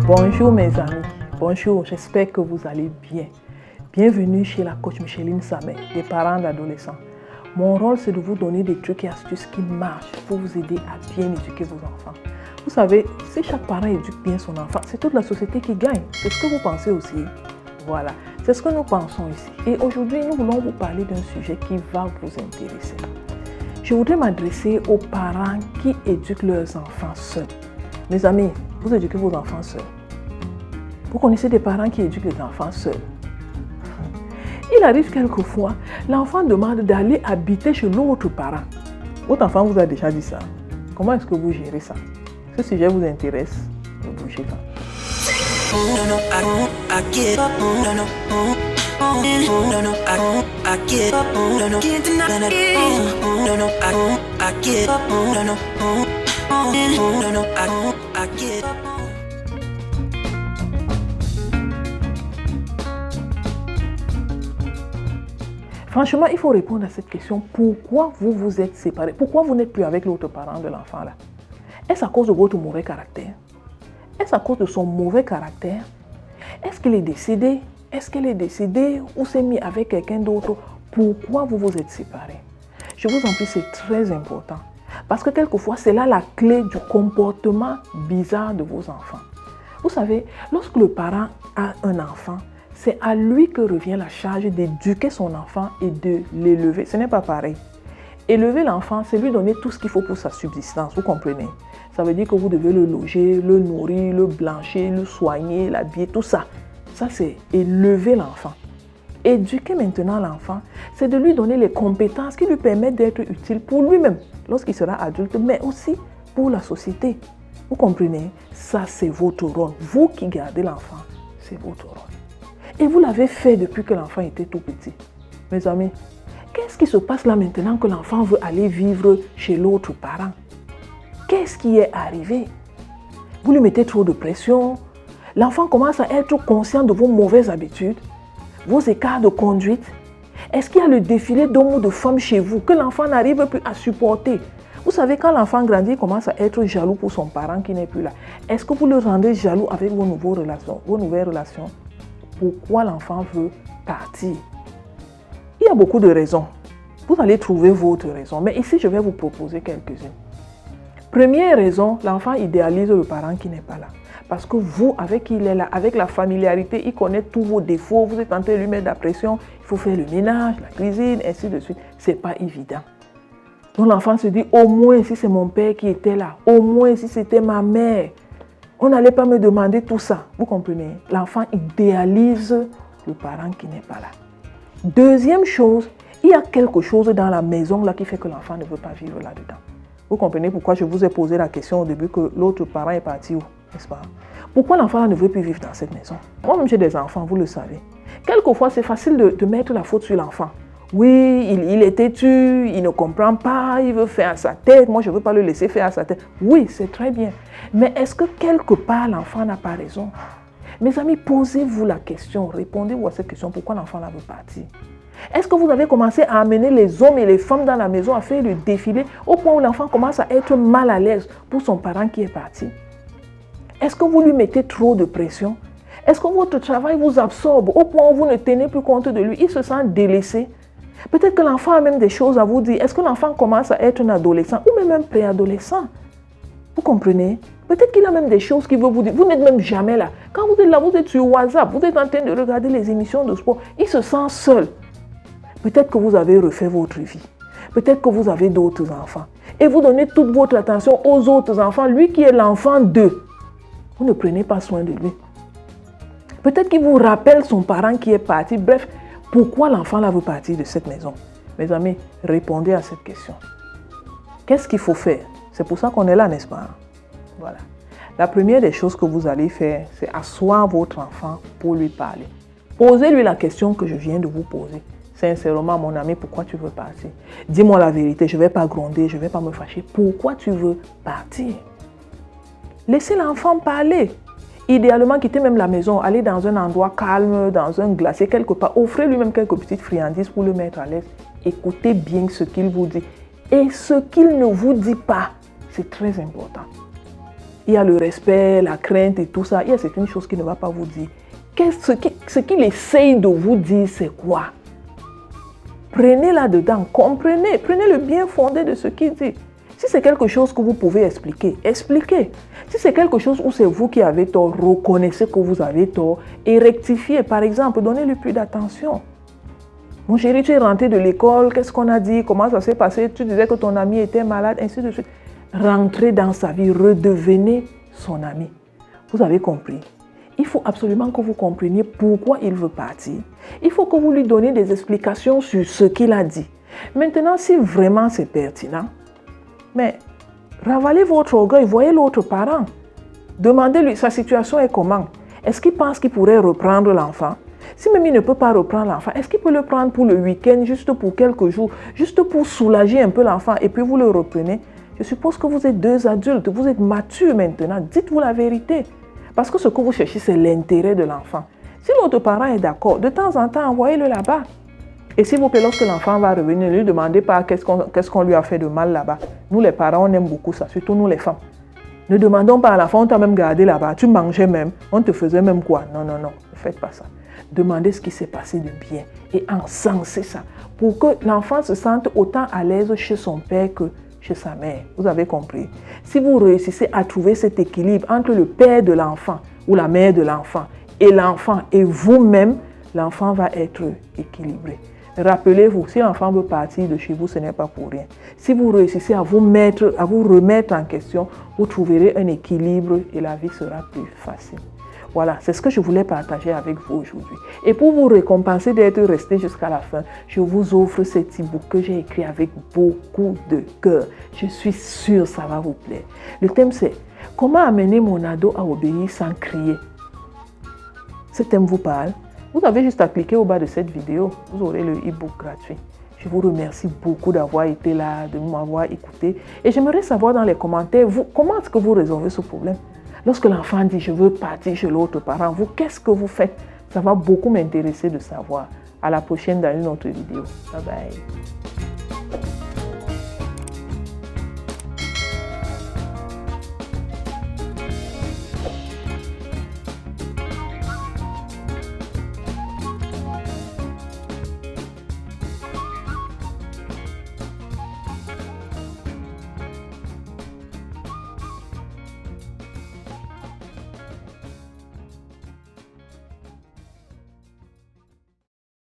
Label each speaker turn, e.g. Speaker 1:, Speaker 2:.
Speaker 1: Bonjour mes amis, bonjour, j'espère que vous allez bien. Bienvenue chez la coach Micheline Samet, des parents d'adolescents. Mon rôle, c'est de vous donner des trucs et astuces qui marchent pour vous aider à bien éduquer vos enfants. Vous savez, si chaque parent éduque bien son enfant, c'est toute la société qui gagne. C'est ce que vous pensez aussi. Voilà, c'est ce que nous pensons ici. Et aujourd'hui, nous voulons vous parler d'un sujet qui va vous intéresser. Je voudrais m'adresser aux parents qui éduquent leurs enfants seuls. Mes amis, vous éduquez vos enfants seuls. Vous connaissez des parents qui éduquent les enfants seuls. Il arrive quelquefois, l'enfant demande d'aller habiter chez l'autre parent. Votre enfant vous a déjà dit ça. Comment est-ce que vous gérez ça? Ce sujet vous intéresse? Ne bougez pas. Franchement, il faut répondre à cette question. Pourquoi vous vous êtes séparés? Pourquoi vous n'êtes plus avec l'autre parent de l'enfant là? Est-ce à cause de votre mauvais caractère? Est-ce à cause de son mauvais caractère? Est-ce qu'il est décédé? Est-ce qu'elle est décédée ou s'est mis avec quelqu'un d'autre? Pourquoi vous vous êtes séparés? Je vous en prie, c'est très important. Parce que quelquefois, c'est là la clé du comportement bizarre de vos enfants. Vous savez, lorsque le parent a un enfant, c'est à lui que revient la charge d'éduquer son enfant et de l'élever. Ce n'est pas pareil. Élever l'enfant, c'est lui donner tout ce qu'il faut pour sa subsistance, vous comprenez? Ça veut dire que vous devez le loger, le nourrir, le blanchir, le soigner, l'habiller, tout ça. Ça, c'est élever l'enfant. Éduquer maintenant l'enfant, c'est de lui donner les compétences qui lui permettent d'être utile pour lui-même lorsqu'il sera adulte, mais aussi pour la société. Vous comprenez? Ça, c'est votre rôle. Vous qui gardez l'enfant, c'est votre rôle. Et vous l'avez fait depuis que l'enfant était tout petit. Mes amis, qu'est-ce qui se passe là maintenant que l'enfant veut aller vivre chez l'autre parent? Qu'est-ce qui est arrivé? Vous lui mettez trop de pression. L'enfant commence à être conscient de vos mauvaises habitudes, vos écarts de conduite. Est-ce qu'il y a le défilé d'hommes ou de femmes chez vous que l'enfant n'arrive plus à supporter? Vous savez, quand l'enfant grandit, il commence à être jaloux pour son parent qui n'est plus là. Est-ce que vous le rendez jaloux avec vos nouvelles relations? Pourquoi l'enfant veut partir? Il y a beaucoup de raisons. Vous allez trouver votre raison. Mais ici, je vais vous proposer quelques-unes. Première raison, l'enfant idéalise le parent qui n'est pas là. Parce que vous, avec qui il est là, avec la familiarité, il connaît tous vos défauts. Vous êtes en train de lui mettre de la pression. Il faut faire le ménage, la cuisine, ainsi de suite. Ce n'est pas évident. Donc l'enfant se dit, au moins si c'est mon père qui était là, au moins si c'était ma mère, on n'allait pas me demander tout ça. Vous comprenez? L'enfant idéalise le parent qui n'est pas là. Deuxième chose, il y a quelque chose dans la maison là qui fait que l'enfant ne veut pas vivre là-dedans. Vous comprenez pourquoi je vous ai posé la question au début que l'autre parent est parti où? N'est-ce pas? Pourquoi l'enfant ne veut plus vivre dans cette maison? Moi-même j'ai des enfants, vous le savez. Quelquefois c'est facile de mettre la faute sur l'enfant. Oui, il est têtu, il ne comprend pas, il veut faire à sa tête. Moi, je ne veux pas le laisser faire à sa tête. Oui, c'est très bien. Mais est-ce que quelque part, l'enfant n'a pas raison? Mes amis, posez-vous la question, répondez-vous à cette question. Pourquoi l'enfant veut partir? Est-ce que vous avez commencé à amener les hommes et les femmes dans la maison à faire le défilé au point où l'enfant commence à être mal à l'aise pour son parent qui est parti? Est-ce que vous lui mettez trop de pression? Est-ce que votre travail vous absorbe au point où vous ne tenez plus compte de lui? Il se sent délaissé. Peut-être que l'enfant a même des choses à vous dire. Est-ce que l'enfant commence à être un adolescent ou même un préadolescent? Vous comprenez? Peut-être qu'il a même des choses qu'il veut vous dire. Vous n'êtes même jamais là. Quand vous êtes là, vous êtes sur WhatsApp, vous êtes en train de regarder les émissions de sport. Il se sent seul. Peut-être que vous avez refait votre vie. Peut-être que vous avez d'autres enfants. Et vous donnez toute votre attention aux autres enfants. Lui qui est l'enfant d'eux. Vous ne prenez pas soin de lui. Peut-être qu'il vous rappelle son parent qui est parti. Bref, pourquoi l'enfant là veut partir de cette maison? Mes amis, répondez à cette question. Qu'est-ce qu'il faut faire? C'est pour ça qu'on est là, n'est-ce pas? Voilà. La première des choses que vous allez faire, c'est asseoir votre enfant pour lui parler. Posez-lui la question que je viens de vous poser. Sincèrement, mon ami, pourquoi tu veux partir? Dis-moi la vérité, je ne vais pas gronder, je ne vais pas me fâcher. Pourquoi tu veux partir? Laissez l'enfant parler. Idéalement, quittez même la maison, allez dans un endroit calme, dans un glacier, quelque part. Offrez lui-même quelques petites friandises pour le mettre à l'aise. Écoutez bien ce qu'il vous dit. Et ce qu'il ne vous dit pas, c'est très important. il y a le respect, la crainte et tout ça. Il y a certaines choses qu'il ne va pas vous dire. Ce qu'il essaye de vous dire, c'est quoi? Prenez là-dedans, comprenez, prenez le bien fondé de ce qu'il dit. Si c'est quelque chose que vous pouvez expliquer, expliquez. Si c'est quelque chose où c'est vous qui avez tort, reconnaissez que vous avez tort et rectifiez. Par exemple, donnez-lui plus d'attention. Mon chéri, tu es rentré de l'école, qu'est-ce qu'on a dit, comment ça s'est passé, tu disais que ton ami était malade, ainsi de suite. Rentrez dans sa vie, redevenez son ami. Vous avez compris? Il faut absolument que vous compreniez pourquoi il veut partir. Il faut que vous lui donniez des explications sur ce qu'il a dit. Maintenant, si vraiment c'est pertinent, mais ravalez votre orgueil, voyez l'autre parent. Demandez-lui, sa situation est comment? Est-ce qu'il pense qu'il pourrait reprendre l'enfant? Si même il ne peut pas reprendre l'enfant, est-ce qu'il peut le prendre pour le week-end, juste pour quelques jours, juste pour soulager un peu l'enfant et puis vous le reprenez? Je suppose que vous êtes deux adultes, vous êtes matures maintenant, dites-vous la vérité. Parce que ce que vous cherchez, c'est l'intérêt de l'enfant. Si l'autre parent est d'accord, de temps en temps, envoyez-le là-bas. Et s'il vous plaît, lorsque l'enfant va revenir, ne lui demandez pas qu'est-ce qu'on lui a fait de mal là-bas. Nous, les parents, on aime beaucoup ça, surtout nous, les femmes. Ne demandons pas à l'enfant, on t'a même gardé là-bas, tu mangeais même, on te faisait même quoi? Non, non, non, ne faites pas ça. Demandez ce qui s'est passé de bien et encensez ça pour que l'enfant se sente autant à l'aise chez son père que chez sa mère. Vous avez compris? Si vous réussissez à trouver cet équilibre entre le père de l'enfant ou la mère de l'enfant et vous-même, l'enfant va être équilibré. Rappelez-vous, si l'enfant veut partir de chez vous, ce n'est pas pour rien. Si vous réussissez à vous remettre en question, vous trouverez un équilibre et la vie sera plus facile. Voilà, c'est ce que je voulais partager avec vous aujourd'hui. Et pour vous récompenser d'être resté jusqu'à la fin, je vous offre cet e-book que j'ai écrit avec beaucoup de cœur. Je suis sûre que ça va vous plaire. Le thème c'est « Comment amener mon ado à obéir sans crier ?» Ce thème vous parle? Vous avez juste à cliquer au bas de cette vidéo. Vous aurez le e-book gratuit. Je vous remercie beaucoup d'avoir été là, de m'avoir écouté. Et j'aimerais savoir dans les commentaires, comment est-ce que vous résolvez ce problème? Lorsque l'enfant dit « je veux partir chez l'autre parent », vous, qu'est-ce que vous faites? Ça va beaucoup m'intéresser de savoir. À la prochaine dans une autre vidéo. Bye bye.